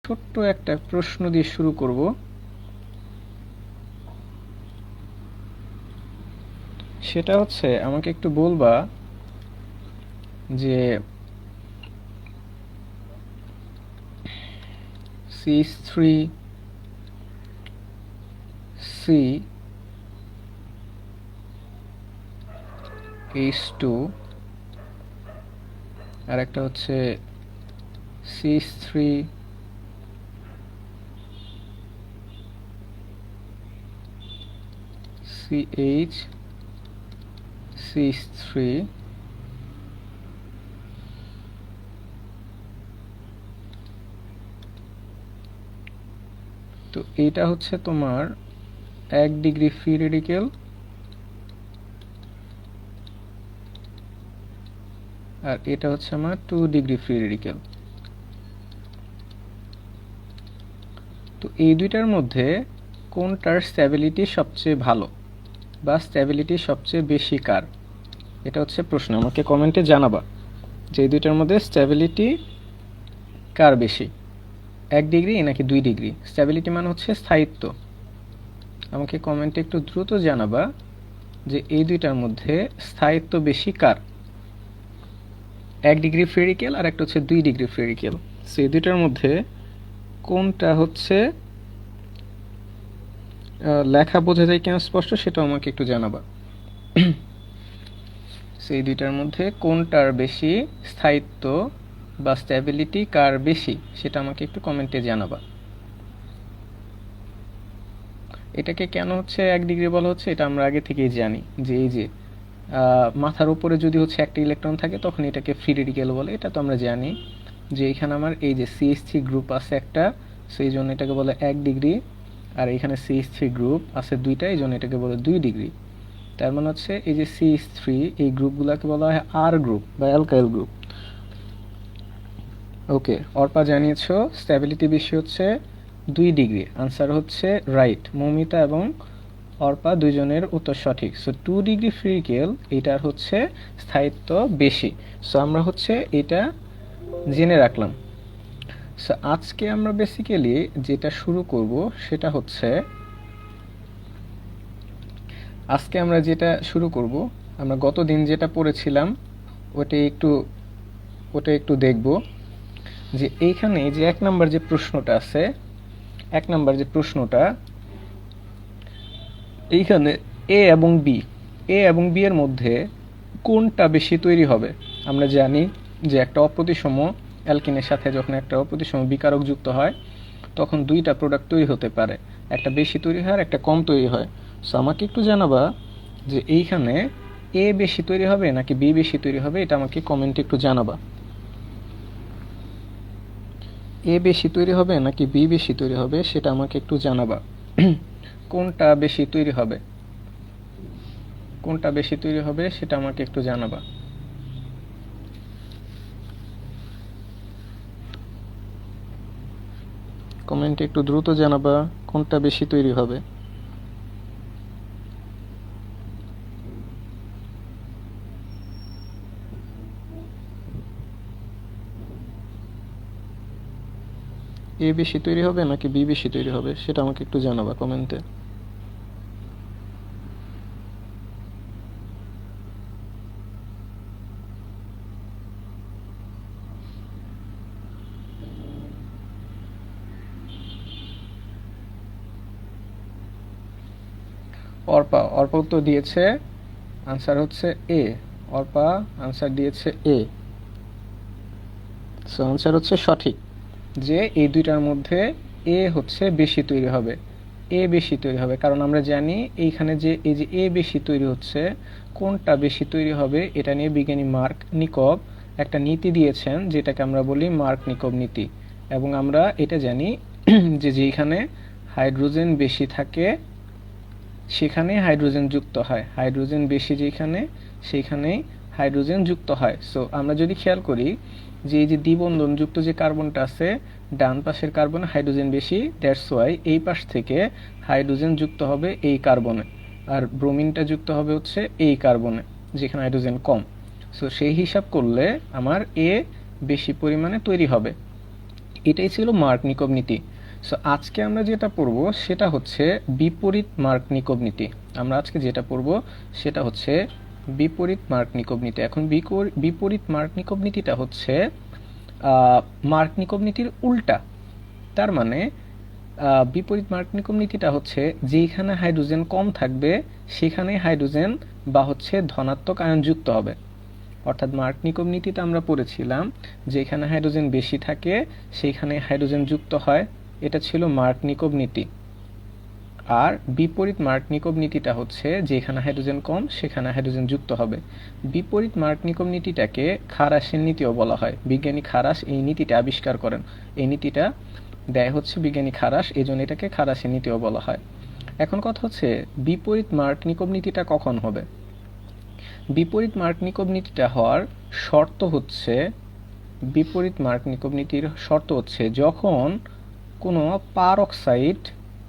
ছোট্ট একটা প্রশ্ন দিয়ে শুরু করব। সেটা হচ্ছে আমাকে একটু বলবা যে CH3 CH2 আর একটা হচ্ছে CH3 CH3 তো এইটা হচ্ছে তোমার 1 ডিগ্রি ফ্রি রেডিকেল আর এটা হচ্ছে আমার 2 ডিগ্রি ফ্রি রেডিকেল। তো এই দুইটার মধ্যে কোনটার স্ট্যাবিলিটি সবচেয়ে ভালো বা স্ট্যাবিলিটি সবচেয়ে বেশি কার, এটা হচ্ছে প্রশ্ন। আমাকে কমেন্টে জানাবা যে এই দুইটার মধ্যে স্ট্যাবিলিটি কার বেশি, 1 ডিগ্রি নাকি 2 ডিগ্রি। স্ট্যাবিলিটি মানে হচ্ছে স্থায়িত্ব। আমাকে কমেন্টে একটু দ্রুত জানাবা যে এই দুইটার মধ্যে স্থায়িত্ব বেশি কার, 1 ডিগ্রি ফ্রি রেডিকেল আর একটা হচ্ছে 2 ডিগ্রি ফ্রি রেডিকেল। সো এই দুইটার মধ্যে কোনটা হচ্ছে লেখা বোঝা যায় কিনা স্পষ্ট, সেটা আমাকে একটু জানাবা। সেই দুইটার মধ্যে কোনটার বেশি স্থায়িত্ব বা স্ট্যাবিলিটি কার বেশি, সেটা আমাকে একটু কমেন্টে জানাবা। এটাকে কেন হচ্ছে 1 ডিগ্রি বলা হচ্ছে এটা আমরা আগে থেকেই জানি, যে এই যে মাথার উপরে যদি হচ্ছে একটা ইলেকট্রন থাকে তখন এটাকে ফ্রি রেডিকেল বলে। এটা তো আমরা জানি যে এখানে আমার এই যে CH3 গ্রুপ আছে একটা, সেই জন্য এটাকে বলে 1 ডিগ্রি, আর এখানে CH3 গ্রুপ আছে দুইটা, এই জন্য এটাকে বলে 2 ডিগ্রি। তার মানে হচ্ছে এই যে CH3 এই গ্রুপগুলোকে বলা হয় আর গ্রুপ বা অ্যালকাইল গ্রুপ। ওকে, অর্পা জানিয়েছো স্ট্যাবিলিটি বেশি হচ্ছে 2 ডিগ্রি। আনসার হচ্ছে রাইট। মৌমিতা এবং অর্পা দুইজনের উত্তর সঠিক। সো 2 ডিগ্রি ফ্রি রেডিকেল এটার হচ্ছে স্থায়িত্ব বেশি। সো আমরা হচ্ছে এটা জেনে রাখলাম। সো আজকে আমরা বেসিক্যালি যেটা শুরু করব সেটা হচ্ছে, আজকে আমরা যেটা শুরু করব, আমরা গত দিন যেটা পড়েছিলাম ওটা একটু দেখব। যে এইখানে যে 1 নাম্বার যে প্রশ্নটা আছে, 1 নাম্বার যে প্রশ্নটা, এইখানে এ এবং বি এর মধ্যে কোনটা বেশি তৈরি হবে। আমরা জানি যে একটা অপ্রতিসম অ্যালকিনের সাথে যখন একটা অপ্রতিসম বিকারক যুক্ত হয় তখন দুইটা প্রোডাক্ট তৈরি হতে পারে, একটা বেশি তৈরি হয় আর একটা কম তৈরি হয়। সো আমাকে একটু জানাবা যে এইখানে এ বেশি তৈরি হবে নাকি বি বেশি তৈরি হবে, এটা আমাকে কমেন্টে একটু জানাবা। এ বেশি তৈরি হবে নাকি বি বেশি তৈরি হবে সেটা আমাকে একটু জানাবা। কোনটা বেশি তৈরি হবে, কোনটা বেশি তৈরি হবে সেটা আমাকে একটু জানাবা। কমেন্টে একটু দ্রুত জানাবা কোনটা বেশি তৈরি হবে। এ বেশি তৈরি হবে নাকি বি বেশি তৈরি হবে সেটা আমাকে একটু জানাবা কমেন্টে। অর্পা উত্তর দিয়েছে, আনসার হচ্ছে এ। অর্পা আনসার দিয়েছে এ। সো আনসার হচ্ছে সঠিক, যে এই দুইটার মধ্যে এ হচ্ছে বেশি তৈরি হবে। এ বেশি তৈরি হবে কারণ আমরা জানি এইখানে যে এই যে এ বেশি তৈরি হচ্ছে, কোনটা বেশি তৈরি হবে এটা নিয়ে বিজ্ঞানী মার্ক নিকভ একটা নীতি দিয়েছেন যেটাকে আমরা বলি মার্ক নিকভ নীতি। এবং আমরা এটা জানি যে যেখানে হাইড্রোজেন বেশি থাকে সেখানে হাইড্রোজেন যুক্ত হয়, হাইড্রোজেন বেশি যেখানে সেখানেই হাইড্রোজেন যুক্ত হয়। সো আমরা যদি খেয়াল করি যে এই যে দ্বিবন্ধন যুক্ত যে কার্বনটা আছে ডান পাশের কার্বনে হাইড্রোজেন বেশি, দ্যাটস ওয়াই এই পাশ থেকে হাইড্রোজেন যুক্ত হবে এই কার্বনে, আর ব্রোমিনটা যুক্ত হবে হচ্ছে এই কার্বনে যেখানে হাইড্রোজেন কম। সো সেই হিসাব করলে আমার এ বেশি পরিমাণে তৈরি হবে। এটাই ছিল মার্কনিকভ নীতি। সো আজকে আমরা যেটা পড়ব সেটা হচ্ছে বিপরীত মার্কনিকভ নীতি। আমরা আজকে যেটা পড়ব সেটা হচ্ছে বিপরীত মার্কনিকভ নীতি। এখন বিপরীত মার্কনিকভ নীতিটা হচ্ছে মার্কনিকভ নীতির উল্টা। তার মানে বিপরীত মার্কনিকভ নীতিটা হচ্ছে যেখানে হাইড্রোজেন কম থাকবে সেখানে হাইড্রোজেন বা হচ্ছে ধনাত্মক আয়ন যুক্ত হবে। অর্থাৎ মার্কনিকভ নীতিতে আমরা পড়েছিলাম যেখানে হাইড্রোজেন বেশি থাকে সেইখানে হাইড্রোজেন যুক্ত হয়, এটা ছিল মার্কনিকভ নীতি। আর বিপরীত মার্কনিকভ নীতিটা হচ্ছে যেখানে হাইড্রোজেন কম সেখানে হাইড্রোজেন যুক্ত হবে। বিপরীত মার্কনিকভ নীতিটাকে খারাসের নীতিও বলা হয়। বিজ্ঞানী খারাস এই নীতিটা আবিষ্কার করেন। এই নীতিটা দেয় হচ্ছে বিজ্ঞানী খারাস, এই জন্য এটাকে খারাসের নীতিও বলা হয়। এখন কথা হচ্ছে বিপরীত মার্কনিকভ নীতিটা কখন হবে। বিপরীত মার্কনিকভ নীতিটা হওয়ার শর্ত হচ্ছে, বিপরীত মার্কনিকভ নীতির শর্ত হচ্ছে যখন কোনো পারঅক্সাইড,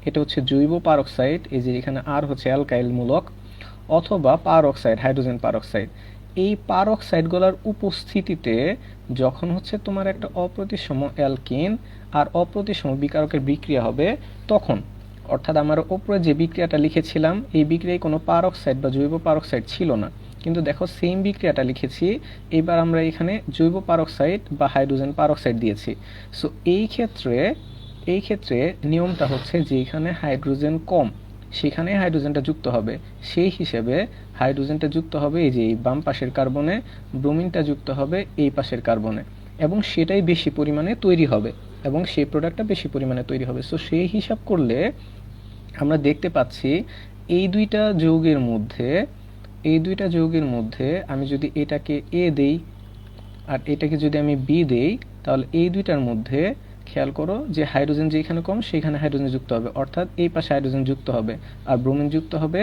এটা হচ্ছে জৈব পারঅক্সাইড, এই যে এখানে আর হচ্ছে অ্যালকাইল মূলক, অথবা পারঅক্সাইড হাইড্রোজেন পারঅক্সাইড, এই পারঅক্সাইডগুলোর উপস্থিতিতে যখন হচ্ছে তোমার একটা অপ্রতিসম অ্যালকিন আর অপ্রতিসম বিকারকের বিক্রিয়া হবে তখন, অর্থাৎ আমার ওপরে যে বিক্রিয়াটা লিখেছিলাম এই বিক্রিয়ায় কোনো পারঅক্সাইড বা জৈব পারঅক্সাইড ছিল না, কিন্তু দেখো সেম বিক্রিয়াটা লিখেছি, এবার আমরা এখানে জৈব পারঅক্সাইড বা হাইড্রোজেন পারঅক্সাইড দিয়েছি। সো এই ক্ষেত্রে নিয়মটা হচ্ছে যেখানে হাইড্রোজেন কম সেখানে হাইড্রোজেনটা যুক্ত হবে, সেই হিসেবে হাইড্রোজেনটা যুক্ত হবে এই যে এই বাম পাশের কার্বনে, ব্রোমিনটা যুক্ত হবে এই পাশের কার্বনে, এবং সেটাই বেশি পরিমাণে তৈরি হবে এবং সেই প্রোডাক্টটা বেশি পরিমাণে তৈরি হবে। সো সেই হিসাব করলে আমরা দেখতে পাচ্ছি এই দুইটা যৌগের মধ্যে আমি যদি এটাকে এ দেই আর এটাকে যদি আমি বি দেই, তাহলে এই দুইটার মধ্যে খেয়াল করো যে হাইড্রোজেন যেখানে কম সেখানে হাইড্রোজেন যুক্ত হবে, অর্থাৎ এই পাশে হাইড্রোজেন যুক্ত হবে আর ব্রোমিন যুক্ত হবে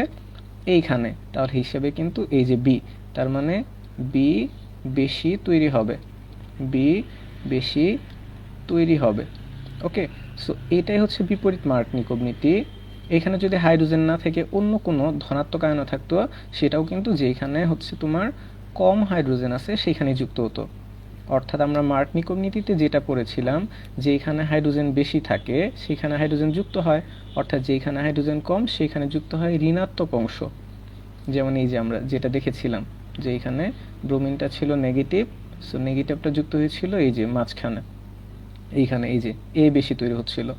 এইখানে, তাহলে হিসেবে কিন্তু এই যে বি, তার মানে বি বেশি তৈরি হবে, বি বেশি তৈরি হবে। ওকে, সো এটাই হচ্ছে বিপরীত মার্কনিকভ নীতি। এখানে যদি হাইড্রোজেন না থেকে অন্য কোনো ধনাত্মক আয়ন থাকতো সেটাও কিন্তু যেখানে হচ্ছে তোমার কম হাইড্রোজেন আছে সেখানে যুক্ত হতো। অর্থাৎ আমরা মার্কনিকভ নীতিতে যেটা পড়েছিলাম যেখানে হাইড্রোজেন বেশি থাকে সেখানে হাইড্রোজেন যুক্ত হয়, অর্থাৎ যেখানে হাইড্রোজেন কম সেখানে যুক্ত হয় ঋণাত্মক অংশ। যেমন এই যে আমরা যেটা দেখেছিলাম যে এখানে ব্রোমিনটা ছিল নেগেটিভ, সো নেগেটিভটা যুক্ত হয়েছিল এই যে মাঝখানে, এইখানে এই যে এ বেশি তৈরি হচ্ছিল।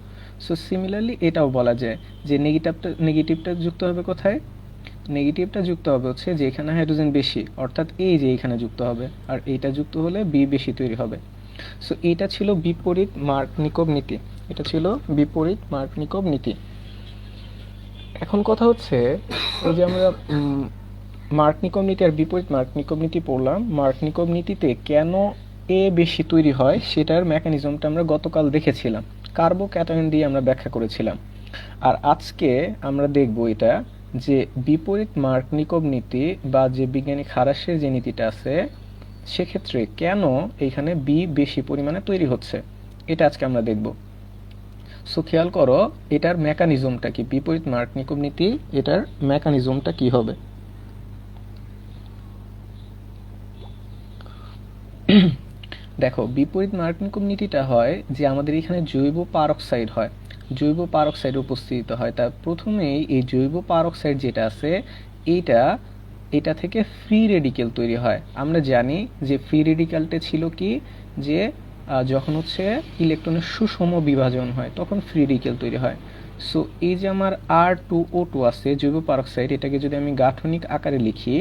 সো সিমিলারলি এটাও বলা যায় যে নেগেটিভটা যুক্ত হবে কোথায়, নেগেটিভটা যুক্ত হবে হচ্ছে যেখানে হাইড্রোজেন বেশি, অর্থাৎ এই যে এখানে যুক্ত হবে, আর এইটা যুক্ত হলে বি বেশি তৈরি হবে। সো এটা ছিল বিপরীত মার্কনিকভ নীতি, এটা ছিল বিপরীত মার্কনিকভ নীতি। এখন কথা হচ্ছে এই যে আমরা মার্কনিকভ নীতি আর বিপরীত মার্কনিকভ নীতি পড়লাম, মার্কনিকভ নীতিতে কেন এ বেশি তৈরি হয় সেটার মেকানিজমটা আমরা গতকাল দেখেছিলাম, কার্বোক্যাটায়ন দিয়ে আমরা ব্যাখ্যা করেছিলাম। আর আজকে আমরা দেখব এটা যে বিপরীত মার্কনিকভ নীতি বা যে বিজ্ঞানী খারাসের যে নীতিটা আছে সেক্ষেত্রে কেন এইখানে বি বেশি পরিমাণে তৈরি হচ্ছে, এটা আজকে আমরা দেখব। সো খেয়াল করো এটার মেকানিজমটা কি, বিপরীত মার্কনিকভ নীতি এটার মেকানিজমটা কি হবে। দেখো বিপরীত মার্কনিকভ নীতিটা হয় যে আমাদের এখানে জৈব পারঅক্সাইড হয়, জৈব পারঅক্সাইড উপস্থিত হয়। তার প্রথমেই এই জৈব পারঅক্সাইড যেটা আছে এটা থেকে ফ্রি রেডিকেল তৈরি হয়। আমরা জানি যে ফ্রি রেডিকেলটা ছিল কি, যে যখন হচ্ছে ইলেকট্রনের সুষম বিভাজন হয় তখন ফ্রি রেডিকেল তৈরি হয়। সো এই যে আমার R2O2 আছে জৈব পারঅক্সাইড, এটাকে যদি আমি গাঠনিক আকারে লিখি,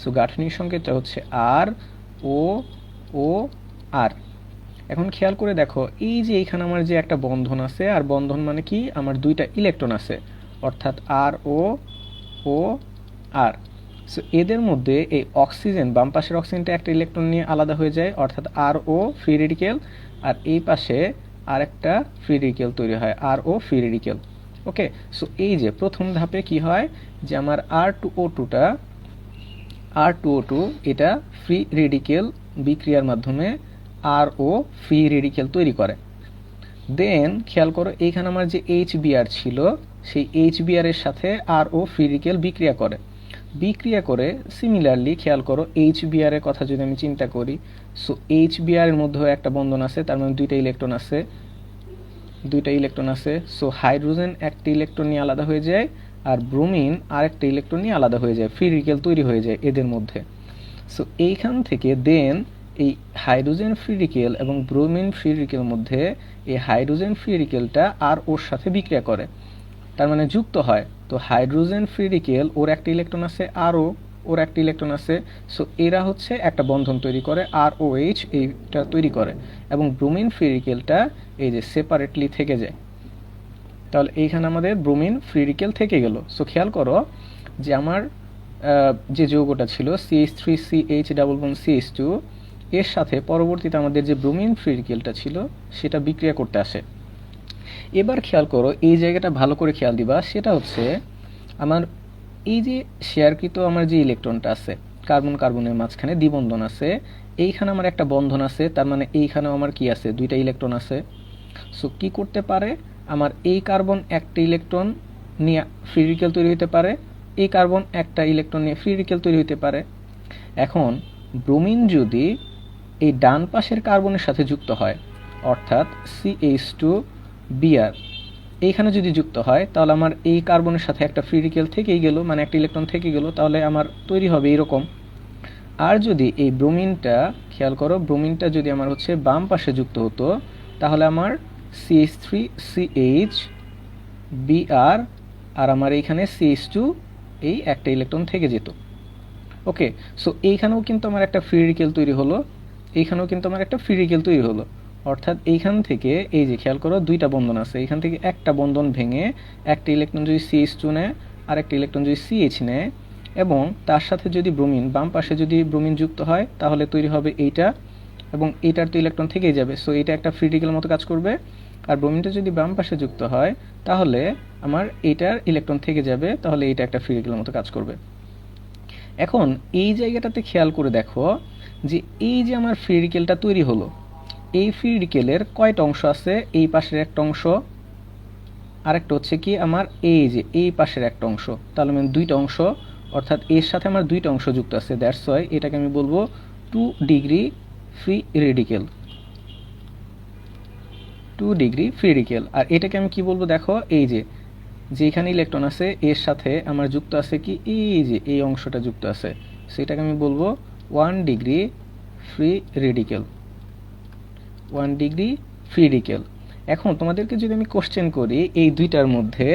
সো গাঠনিক সংকেতটা হচ্ছে ROOR। এখন খেয়াল করে দেখো এই যে এইখানে আমার যে একটা বন্ধন আছে, আর বন্ধন মানে কি আমার দুইটা ইলেকট্রন আছে, অর্থাৎ ROOR। সো এদের মধ্যে এই অক্সিজেন, বাম পাশের অক্সিজেনটা একটা ইলেকট্রন নিয়ে আলাদা হয়ে যায়, অর্থাৎ RO ফ্রি রেডিকেল, আর এই পাশে আরেকটা ফ্রি রেডিকেল তৈরি হয়, RO ফ্রি রেডিকেল। ওকে, সো এই যে প্রথম ধাপে কি হয় যে আমার R2O2 এটা ফ্রি রেডিকেল বিক্রিয়ার মাধ্যমে RO ফ্রি রেডিকেল তৈরি করে। দেন খেয়াল করো এইখানে আমার যে HBr ছিল সেই HBr এর সাথে RO ফ্রি রেডিকেল বিক্রিয়া করে সিমিলারলি খেয়াল করো HBr এর কথা যদি আমি চিন্তা করি, সো HBr এর মধ্যেও একটা বন্ধন আছে, তার মানে দুইটা ইলেকট্রন আছে, দুইটা ইলেকট্রন আছে, সো হাইড্রোজেন একটা ইলেকট্রন নিয়ে আলাদা হয়ে যায় আর ব্রোমিন আরেকটা ইলেকট্রন নিয়ে আলাদা হয়ে যায়, ফ্রি রেডিকেল তৈরি হয়ে যায় এদের মধ্যে। সো এইখান থেকে দেন এই হাইড্রোজেন ফ্রি রেডিকেল এবং ব্রোমিন ফ্রি রেডিকেলের মধ্যে এই হাইড্রোজেন ফ্রি রেডিকেলটা আর ওর সাথে বিক্রিয়া করে, তার মানে যুক্ত হয়। তো হাইড্রোজেন ফ্রি রেডিকেল ওর একটা ইলেকট্রন আছে, আরও ওর একটা ইলেকট্রন আছে, সো এরা হচ্ছে একটা বন্ধন তৈরি করে, আর ও এইচ এইটা তৈরি করে, এবং ব্রোমিন ফ্রি রেডিকেলটা এই যে সেপারেটলি থেকে যায়। তাহলে এইখানে আমাদের ব্রোমিন ফ্রি রেডিকেল থেকে গেল। সো খেয়াল করো যে আমার যে যৌগটা ছিল CH3CH ডাবল বন্ড CH2, এর সাথে পরবর্তীতে আমাদের যে ব্রোমিন ফ্রি রেডিকেলটা ছিল সেটা বিক্রিয়া করতে আসে। এবার খেয়াল করো এই জায়গাটা ভালো করে খেয়াল দিবা, সেটা হচ্ছে আমার এই যে শেয়ারকৃত আমার যে ইলেকট্রনটা আছে, কার্বন কার্বনের মাঝখানে দ্বিবন্ধন আছে, এইখানে আমার একটা বন্ধন আছে, তার মানে এইখানেও আমার কি আছে, দুইটা ইলেকট্রন আছে। সো কি করতে পারে, আমার এই কার্বন একটা ইলেকট্রন নিয়ে ফ্রি রেডিকেল তৈরি হতে পারে, এই কার্বন একটা ইলেকট্রন নিয়ে ফ্রি রেডিকেল তৈরি হতে পারে। এখন ব্রোমিন যদি এই ডান পাশের কার্বনের সাথে যুক্ত হয়, অর্থাৎ CH2Br এইখানে যদি যুক্ত হয়, তাহলে আমার এই কার্বনের সাথে একটা ফ্রি রেডিকেল থেকেই গেল, মানে একটা ইলেকট্রন থেকে গেল, তাহলে আমার তৈরি হবে এরকম। আর যদি এই ব্রোমিনটা, খেয়াল করো ব্রোমিনটা যদি আমার হচ্ছে বাম পাশে যুক্ত হতো, তাহলে আমার CH3CH আর আমার এইখানে CH2 এই একটা ইলেকট্রন থেকে যেত। ওকে, সো এইখানেও কিন্তু আমার একটা ফ্রি রেডিকেল তৈরি হলো, এইখানেও কিন্তু আমার একটা ফ্রি রেডিকেল তৈরি হলো। অর্থাৎ এইখান থেকে এই যে খেয়াল করো দুইটা বন্ধন আছে, এইখান থেকে একটা বন্ধন ভেঙে একটা ইলেকট্রন যদি CH2 নেয় আর একটা ইলেকট্রন যদি CH নেয়, এবং তার সাথে যদি ব্রোমিন বাম পাশে যদি ব্রোমিন যুক্ত হয়, তাহলে তৈরি হবে এইটা, এবং এইটার তো ইলেকট্রন থেকেই যাবে, সো এটা একটা ফ্রি রেডিকেল মতো কাজ করবে। আর ব্রোমিনটা যদি বাম পাশে যুক্ত হয়, তাহলে আমার এইটার ইলেকট্রন থেকে যাবে, তাহলে এইটা একটা ফ্রি রেডিকেল মতো কাজ করবে। এখন এই জায়গাটাতে খেয়াল করে দেখো যে এই যে আমার ফ্রি রেডিকেলটা তৈরি হলো, এই ফ্রি রেডিকেলের কয়টা অংশ আছে, এই পাশের একটা অংশ, আরেকটা হচ্ছে কি আমার এই যে এই পাশের একটা অংশ, তাহলে মানে দুইটা অংশ, অর্থাৎ এর সাথে আমার দুইটা অংশ যুক্ত আছে, দ্যাটস ওয়াই এটাকে আমি বলবো 2 degree free radical, 2 degree free radical. আর এটাকে আমি কি বলবো, দেখো এই যে যেখানে ইলেকট্রন আছে এর সাথে আমার যুক্ত আছে কি, এই যে এই অংশটা যুক্ত আছে, সেটাকে আমি বলবো 1 degree free radical, 1 degree free radical. এখন তোমাদেরকে যদি আমি কোশ্চেন করি এই দুইটার মধ্যে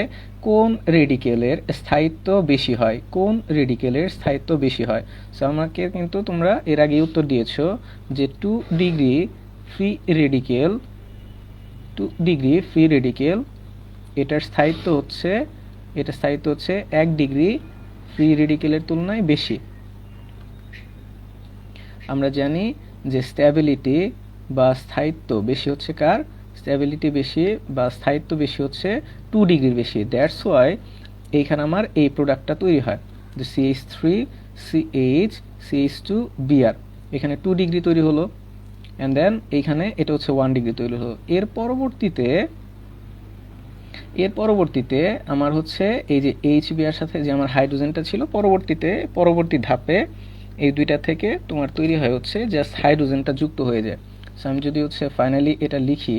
কোন রেডিকেলের স্থায়িত্ব বেশি হয়, কোন রেডিকেলের স্থায়িত্ব বেশি হয়, সো আমাকে কিন্তু তোমরা এর আগে উত্তর দিয়েছো যে 2 degree free radical, 2 degree free radical এটার স্থায়িত্ব হচ্ছে, এটা স্থায়িত্ব হচ্ছে 1 ডিগ্রি ফ্রি রেডিকেলের তুলনায় বেশি। আমরা জানি যে স্ট্যাবিলিটি বা স্থায়িত্ব বেশি হচ্ছে কার, স্ট্যাবিলিটি বেশি বা স্থায়িত্ব বেশি হচ্ছে 2 ডিগ্রির বেশি, দ্যাটস ওয়াই এইখানে আমার এই প্রোডাক্টটা তৈরি হয় যে CH3CH CH2Br, এখানে 2 ডিগ্রি তৈরি হলো, অ্যান্ড দেন এইখানে এটা হচ্ছে 1 ডিগ্রি তৈরি হলো। এর পরবর্তীতে আমার হচ্ছে এই যে HBr সাথে যে আমার হাইড্রোজেনটা ছিল, পরবর্তী ধাপে এই দুইটা থেকে তোমার তৈরি হয় হচ্ছে জাস্ট হাইড্রোজেনটা যুক্ত হয়ে যায়। সো আমি যদি হচ্ছে ফাইনালি এটা লিখি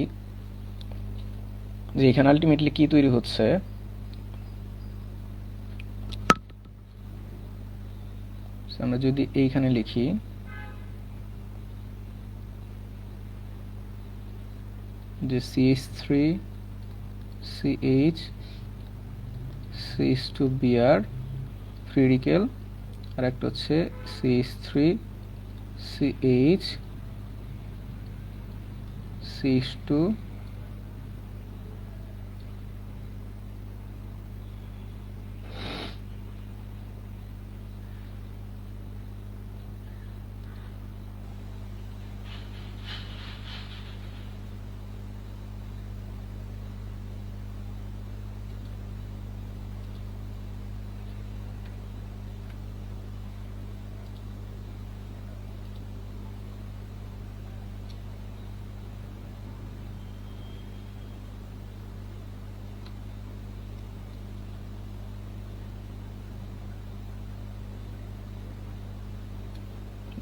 যে এখানে আলটিমেটলি কি তৈরি হচ্ছে, আমরা যদি এইখানে লিখি যে CH3CH CH2Br ফ্রি রেডিকেল, আর একটা হচ্ছে CH3CH CH2,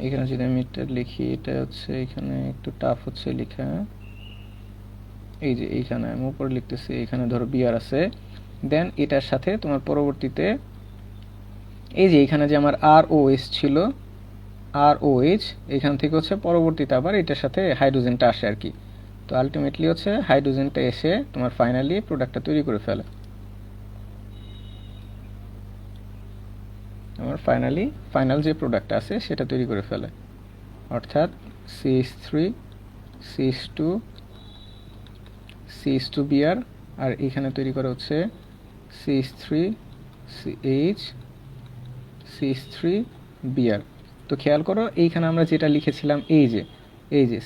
এখানে যদি আমি এটা লিখি, এটা হচ্ছে এখানে একটু টাফ হচ্ছে লেখা, এই যে এইখানে আমি উপরে লিখতেছি, এখানে ধরো বিআর আছে, দেন এটার সাথে তোমার পরবর্তীতে এই যে এখানে যে আমার আর ও এইচ ছিল, আর ও এইচ, এখান থেকে হচ্ছে পরবর্তীতে আবার এটার সাথে হাইড্রোজেনটা আসে আর কি। তো আলটিমেটলি হচ্ছে হাইড্রোজেনটা এসে তোমার ফাইনালি প্রোডাক্টটা তৈরি করে ফেলে, আমার ফাইনাল যে প্রোডাক্টটা আছে সেটা তৈরি করে ফেলে, অর্থাৎ CH3 CH2 CH2Br, আর এখানে তৈরি করা হচ্ছে CH3 CH CH3Br। তো খেয়াল করো এইখানে আমরা যেটা লিখেছিলাম এই যে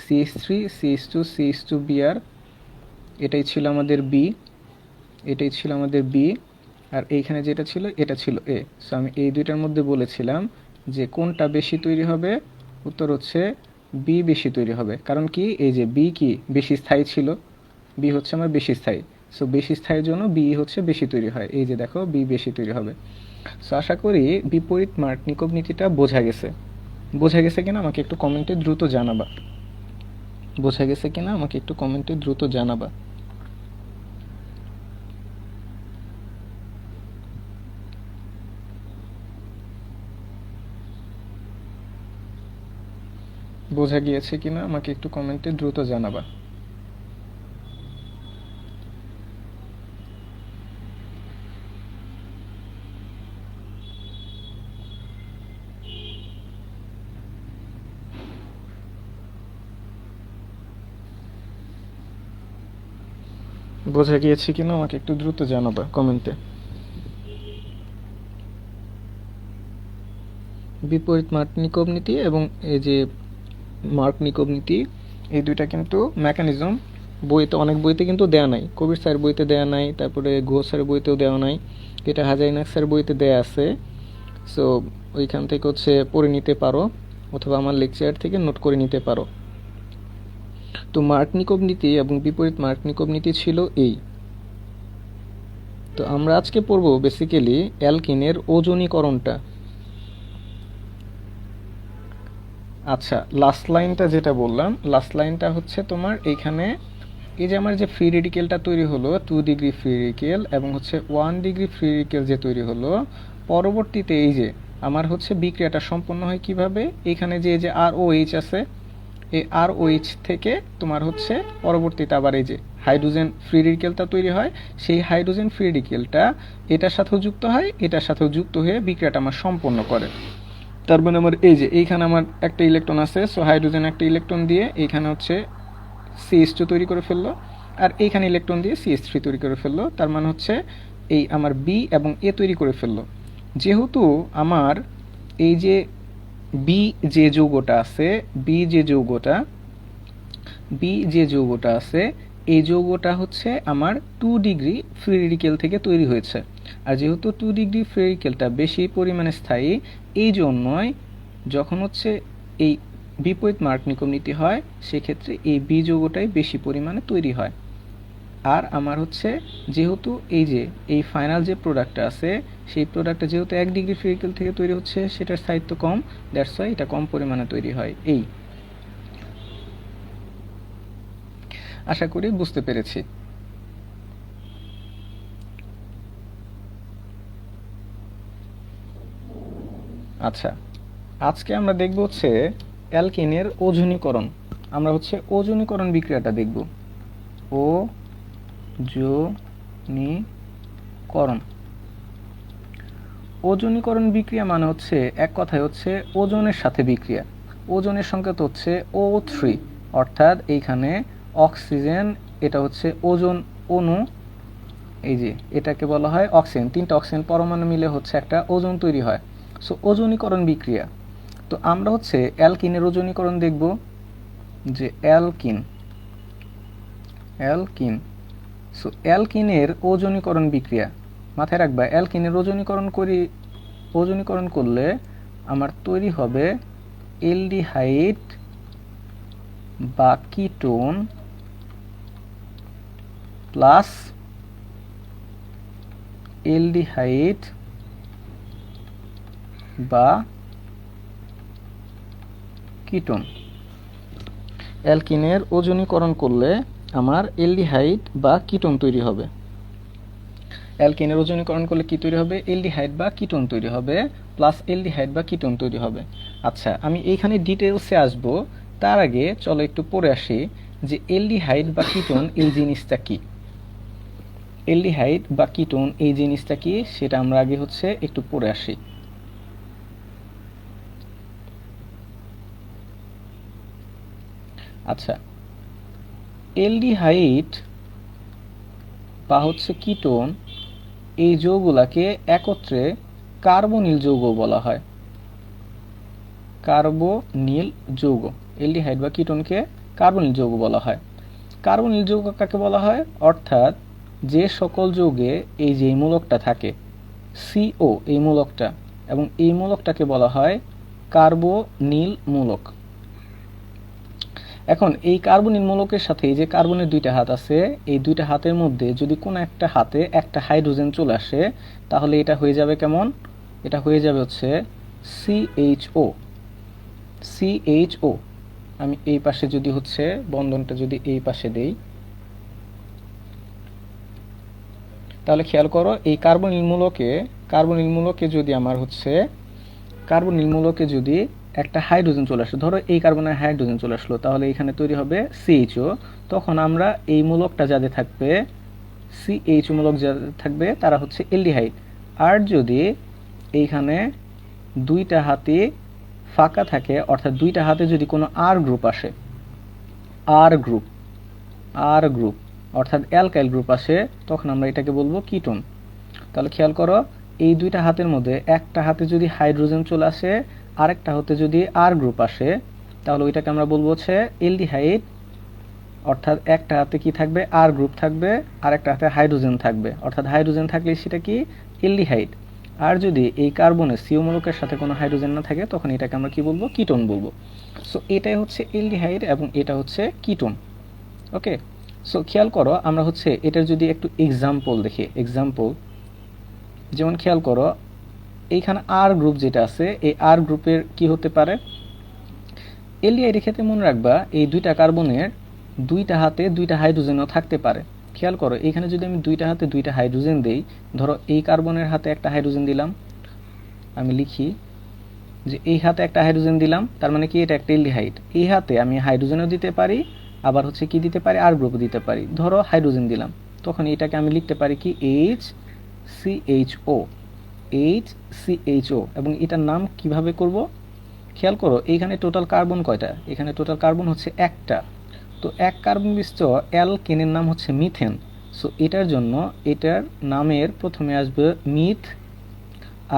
CH3 CH2 CH2Br, এটাই ছিল আমাদের বি, এটাই ছিল আমাদের বি, আর এইখানে যেটা ছিল এটা ছিল এ। সো আমি এই দুইটার মধ্যে বলেছিলাম যে কোনটা বেশি তৈরি হবে, উত্তর হচ্ছে বি বেশি তৈরি হবে। কারণ কি, এই যে বি কি বেশি স্থায়ী ছিল, বি হচ্ছে আমার বেশি স্থায়ী, সো বেশি স্থায়ীর জন্য বি হচ্ছে বেশি তৈরি হয়, এই যে দেখো বি বেশি তৈরি হবে। সো আশা করি বিপরীত মার্কনিকভ নীতিটা বোঝা গেছে। বোঝা গেছে কিনা আমাকে একটু কমেন্টে দ্রুত জানাবা, বোঝা গেছে কিনা আমাকে একটু কমেন্টে দ্রুত জানাবা। বোঝা গিয়েছে কিনা আমাকে একটু কমেন্টে দ্রুত জানাবা। বোঝা গিয়েছে কিনা আমাকে একটু দ্রুত জানাবা কমেন্টে। বিপরীত মার্কনিকভ নীতি এবং এই যে মার্কনিকভ নীতি, এই দুইটা কিন্তু মেকানিজম বইতে, অনেক বইতে কিন্তু দেয়া নাই, কবির স্যার বইতে দেয়া নাই, তারপরে ঘোষ স্যার বইতেও দেওয়া নাই, এটা হাজারিনাক স্যার বইতে দেয়া আছে। সো ওইখান থেকে হচ্ছে পড়ে নিতে পারো, অথবা আমার লেকচার থেকে নোট করে নিতে পারো। তো মার্কনিকভ নীতি এবং বিপরীত মার্কনিকভ নীতি ছিল এই। তো আমরা আজকে পড়ব বেসিক্যালি অ্যালকিনের ওজনীকরণটা। আচ্ছা, লাস্ট লাইনটা যেটা বললাম, লাস্ট লাইনটা হচ্ছে তোমার এইখানে এই যে আমার যে ফ্রি রেডিকেলটা তৈরি হলো 2 ডিগ্রি ফ্রি রেডিকেল এবং হচ্ছে 1 ডিগ্রি ফ্রি রেডিকেল যে তৈরি হলো, পরবর্তীতে এই যে আমার হচ্ছে বিক্রিয়াটা সম্পন্ন হয় কিভাবে, এখানে যে যে আর ও এইচ আছে, এই আর ও এইচ থেকে তোমার হচ্ছে পরবর্তীতে আবার এই যে হাইড্রোজেন ফ্রি রেডিকেলটা তৈরি হয়, সেই হাইড্রোজেন ফ্রি রেডিকেলটা এটার সাথেও যুক্ত হয়, এটার সাথেও যুক্ত হয়ে বিক্রিয়াটা আমার সম্পন্ন করে। তার মানে আমার এই যে এইখানে আমার একটা ইলেকট্রন আছে, সো হাইড্রোজেন একটা ইলেকট্রন দিয়ে এইখানে হচ্ছে CH2 তৈরি করে ফেললো, আর এইখানে ইলেকট্রন দিয়ে CH3 তৈরি করে ফেললো, তার মানে হচ্ছে এই আমার বি এবং এ তৈরি করে ফেললো। যেহেতু আমার এই যে বি যে যৌগটা আছে, বি যে যৌগটা বি যে যৌগটা আছে, এই যৌগটা হচ্ছে আমার 2 ডিগ্রি ফ্রি রেডিকেল থেকে তৈরি হয়েছে। আর যেহেতু 2 ডিগ্রি ফ্রি রেডিকেলটা বেশি পরিমাণে স্থায়ী, এই জন্যই যখন হচ্ছে এই বিপরীত মার্কনিকভ নীতি হয়, সেক্ষেত্রে এই বি যৌগটাই বেশি পরিমাণে তৈরি হয়। আর আমার হচ্ছে যেহেতু এই যে এই ফাইনাল যে প্রোডাক্টটা আছে, সেই প্রোডাক্টটা যেহেতু 1 ডিগ্রি ফ্রি রেডিকেল থেকে তৈরি হচ্ছে, সেটার স্থায়িত্ব কম, দ্যাটস ওয়াই এটা কম পরিমাণে তৈরি হয়। এই আশা করি বুঝতে পেরেছি। আচ্ছা, আজকে আমরা দেখব হচ্ছে অ্যালকিনের ওজনীকরণ। আমরা হচ্ছে ওজনীকরণ বিক্রিয়াটা দেখব। ওজনীকরণ, ওজনীকরণ বিক্রিয়া মানে হচ্ছে এক কথায় হচ্ছে ওজনের সাথে বিক্রিয়া। ওজনের সংকেত হচ্ছে O3, অর্থাৎ এইখানে অক্সিজেন, এটা হচ্ছে ওজন অণু, এই যে এটাকে বলা হয় অক্সিজেন, 3টা অক্সিজেন পরমাণু মিলে হচ্ছে একটা ওজন তৈরি হয়। সো ওজনীকরণ বিক্রিয়া। তো আমরা হচ্ছে অ্যালকিনের ওজনীকরণ দেখব, যে অ্যালকিন। সো অ্যালকিনের ওজনীকরণ বিক্রিয়া মাথায় রাখবা, অ্যালকিনের ওজনীকরণ করলে আমার তৈরি হবে এলডিহাইড বা কিটোন প্লাস এলডিহাইড বা কিটোন। অ্যালকিনের ওজনীকরণ করলে আমার অ্যালডিহাইড বা কিটোন তৈরি হবে। অ্যালকেনের ওজনীকরণ করলে কি তৈরি হবে? অ্যালডিহাইড বা কিটোন তৈরি হবে, প্লাস অ্যালডিহাইড বা কিটোন তৈরি হবে। আচ্ছা, আমি এইখানে ডিটেলসে আসব, তার আগে চলো একটু পড়ে আসি যে অ্যালডিহাইড বা কিটোন এই জিনিসটা কি। অ্যালডিহাইড বা কিটোন এই জিনিসটা কি সেটা আমরা আগে হচ্ছে একটু পড়ে আসি। আচ্ছা, অ্যালডিহাইড বা হচ্ছে কিটোন এই যৌগগুলাকে একত্রে কার্বনিল যৌগ বলা হয়। কার্বনিল যৌগ, অ্যালডিহাইড বা কিটোনকে কার্বনিল যৌগ বলা হয়। কার্বনিল যৌগ কাকে বলা হয়? অর্থাৎ যে সকল যৌগে এই যে মূলকটা থাকে সিও, এই মূলকটা, এবং এই মূলকটাকে বলা হয় কার্বনিল মূলক। এখন এই কার্বনিল মূলকের সাথে এই যে কার্বনের দুইটা হাত আছে, এই দুইটা হাতের মধ্যে যদি কোনো একটা হাতে একটা হাইড্রোজেন চলে আসে, তাহলে এটা হয়ে যাবে কেমন? এটা হয়ে যাবে হচ্ছে সিএইচও। সিএইচও আমি এই পাশে যদি হচ্ছে বন্ধনটা যদি এই পাশে দেই, তাহলে খেয়াল করো এই কার্বনিল মূলকে যদি আমার হচ্ছে কার্বনিল মূলকে যদি একটা হাইড্রোজেন চলে আসলো, ধরো এই কার্বনের হাইড্রোজেন চলে আসলো, তাহলে এখানে তৈরি হবে সিএইচও। তখন আমরা এই মূলকটা যাদের থাকবে, সিএইচও মূলক যাদের থাকবে তারা হচ্ছে অ্যালডিহাইড। আর যদি এইখানে দুইটা হাতে ফাঁকা থাকে, অর্থাৎ দুইটা হাতে যদি কোনো আর গ্রুপ আসে, আর গ্রুপ অর্থাৎ অ্যালকাইল গ্রুপ আসে, তখন আমরা এটাকে বলবো কিটোন। তাহলে খেয়াল করো এই দুইটা হাতের মধ্যে একটা হাতে যদি হাইড্রোজেন চলে আসে, আরেকটা হাতে যদি আর গ্রুপ আসে, তাহলে ওইটাকে আমরা বলবো হচ্ছে অ্যালডিহাইড। অর্থাৎ একটা হাতে কি থাকবে? আর গ্রুপ থাকবে, আর একটা হাতে হাইড্রোজেন থাকবে, অর্থাৎ হাইড্রোজেন থাকলে সেটা কি? অ্যালডিহাইড। আর যদি এই কার্বনের সিও মূলকের সাথে কোনো হাইড্রোজেন না থাকে, তখন এটাকে আমরা কি বলবো? কিটোন বলবো। সো এটাই হচ্ছে অ্যালডিহাইড এবং এটা হচ্ছে কিটোন। ওকে, সো খেয়াল করো আমরা হচ্ছে এটার যদি একটু এক্সাম্পল দেখি, যেমন খেয়াল করো এইখানে আর গ্রুপ যেটা আছে, এই আর গ্রুপের কি হতে পারে? অ্যালডিহাইডের ক্ষেত্রে মনে রাখবা এই দুইটা কার্বনের দুইটা হাতে দুইটা হাইড্রোজেনও থাকতে পারে। খেয়াল করো এখানে যদি আমি দুইটা হাতে দুইটা হাইড্রোজেন দেই, ধরো এই কার্বনের হাতে একটা হাইড্রোজেন দিলাম, আমি লিখি যে এই হাতে একটা হাইড্রোজেন দিলাম, তার মানে কি এটা একটা অ্যালডিহাইড। এই হাতে আমি হাইড্রোজেনও দিতে পারি, আবার হচ্ছে কি দিতে পারি? আর গ্রুপ দিতে পারি। ধরো হাইড্রোজেন দিলাম, তখন এটাকে আমি লিখতে পারি কি? H CHO. এবং এটার নাম কিভাবে করব? খেয়াল করো এইখানে টোটাল কার্বন কয়টা? এখানে টোটাল কার্বন হচ্ছে একটা। তো এক কার্বন বিশিষ্ট অ্যালকেনের নাম হচ্ছে মিথেন। সো এটার জন্য এটার নামের প্রথমে আসবে মিথ,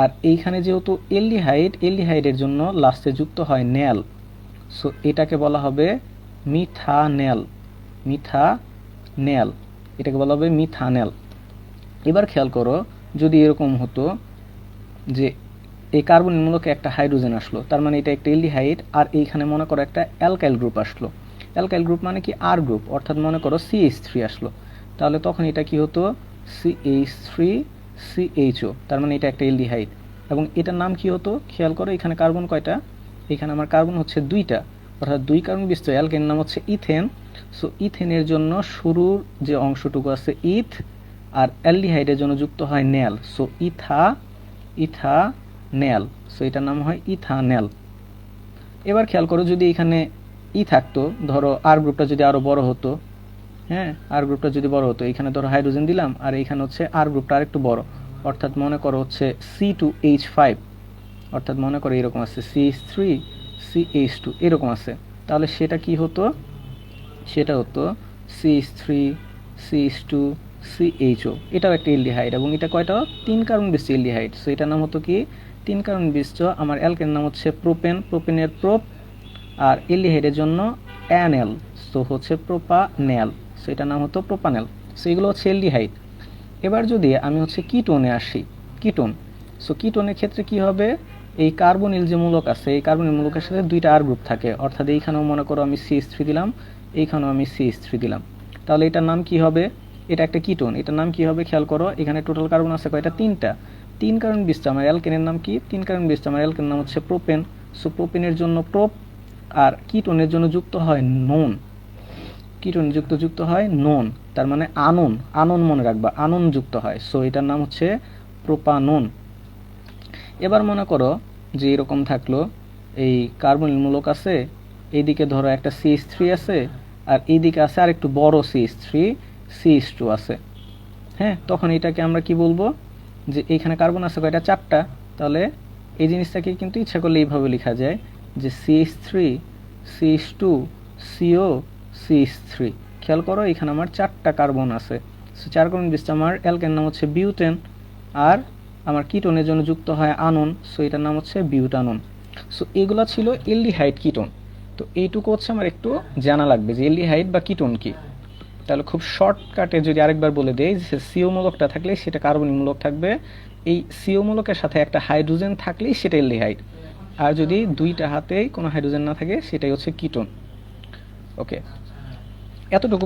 আর এইখানে যেহেতু অ্যালডিহাইডের জন্য লাস্টে যুক্ত হয় নেল, সো এটাকে বলা হবে মিথানেল। এটাকে বলা হবে মিথানেল। এবার খেয়াল করো যদি এরকম হতো যে এই কার্বনের মূলকে একটা হাইড্রোজেন আসলো, তার মানে এটা একটা অ্যালডিহাইড, আর এইখানে মনে করো একটা অ্যালকাইল গ্রুপ আসলো। অ্যালকাইল গ্রুপ মানে কি? আর গ্রুপ, অর্থাৎ মনে করো CH3 আসলো, তাহলে তখন এটা কি হতো? CH3CHO, তার মানে এটা একটা অ্যালডিহাইড। এবং এটার নাম কি হতো? খেয়াল করো এখানে কার্বন কয়টা? এখানে আমার কার্বন হচ্ছে দুইটা, অর্থাৎ দুই কার্বন বিশিষ্ট অ্যালকেনের নাম হচ্ছে ইথেন। সো ইথেনের জন্য শুরুর যে অংশটুকু আছে ইথ, আর অ্যালডিহাইডের জন্য যুক্ত হয় নেল, সো ইথানেল। সো এটার নাম হয় ইথানেল। এবার খেয়াল করো যদি এখানে থাকতো, ধরো আর গ্রুপটা যদি আরো বড় হতো, হ্যাঁ আর গ্রুপটা যদি বড় হতো, এখানে ধরো হাইড্রোজেন দিলাম, আর এখানে হচ্ছে আর গ্রুপটা আরেকটু বড়, অর্থাৎ মনে করো হচ্ছে C2H5, অর্থাৎ মনে করো এরকম আছে CH3CH2 এরকম আছে, তাহলে সেটা কি হতো? সেটা হতো CH3CH2CHO। এটাও একটা অ্যালডিহাইড, এবং এটা কয়টা? 3 কার্বন বিশিষ্ট অ্যালডিহাইড। সো এটার নাম হতো কি? 3 কার্বন বিশিষ্ট। আমার অ্যালকেনের নাম হচ্ছে প্রোপেনের প্রোপ, আর অ্যালডিহাইডের জন্য অ্যানেল, সো হচ্ছে প্রোপানেল। সো এটার নাম হতো প্রোপানেল। সো এগুলো হচ্ছে অ্যালডিহাইড। এবার যদি আমি হচ্ছে কিটোনে আসি, সো কিটোনের ক্ষেত্রে কি হবে? এই কার্বনিল যে মূলক আছে, এই কার্বনিল মূলকের সাথে দুইটা আর গ্রুপ থাকে, অর্থাৎ এইখানেও মনে করো আমি CH3 দিলাম, এইখানেও আমি CH3 দিলাম, তাহলে এটার নাম কি হবে? এটা একটা কিটোন। এটার নাম কি হবে? খেয়াল করো এখানে টোটাল কার্বন আছে কয়টা? 3টা। 3 কার্বন বিশিষ্ট আমার অ্যালকেনের নাম কি? 3 কার্বন বিশিষ্ট আমার অ্যালকেনের নাম হচ্ছে প্রোপেন। সো প্রোপেনের জন্য প্রোপ, আর কিটোনের জন্য যুক্ত হয় নোন। কিটোন যুক্ত হয় নোন, তার মানে আনন, আনন মনে রাখবা, আনন যুক্ত হয়, সো এটার নাম হচ্ছে প্রোপানন। এবার মনে করো যে এরকম থাকলো, এই কার্বনিল মূলক আছে, এইদিকে ধরো একটা CH3 আছে, আর এইদিকে আছে আর একটু বড় CH3 CH2 আছে। হ্যাঁ, তখন এটাকে আমরা কি বলবো, যে এইখানে কার্বন আছে কয়টা, 4টা, তাহলে এই জিনিসটাকে কিন্তু ইচ্ছা করলে এইভাবে লেখা যায় যে CH3 CH2 CO CH3। খেয়াল করো এখানে আমার 4টা কার্বন আছে, সো 4 কার্বন বেসটা আমার অ্যালকেন নাম হচ্ছে বিউটেন, আর আমার কিটোনের জন্য যুক্ত হয় আনন, সো এটার নাম হচ্ছে বিউটানন। সো এগুলো ছিল এলডিহাইড কিটোন। তো এইটুকু হচ্ছে আমার একটু জানা লাগবে যে এলডিহাইড বা কিটোন কি। তাহলে খুব শর্টকাটে যদি আরেকবার বলে দেই, যে সিও মূলকটা থাকলে সেটা কার্বনিক মূলক থাকবে, এই সিও মূলকের সাথে একটা হাইড্রোজেন থাকলেই সেটা এলডিহাইড, আর যদি দুইটা হাতেই কোনো হাইড্রোজেন না থাকে সেটাই হচ্ছে কিটোন। ওকে, এতটুকু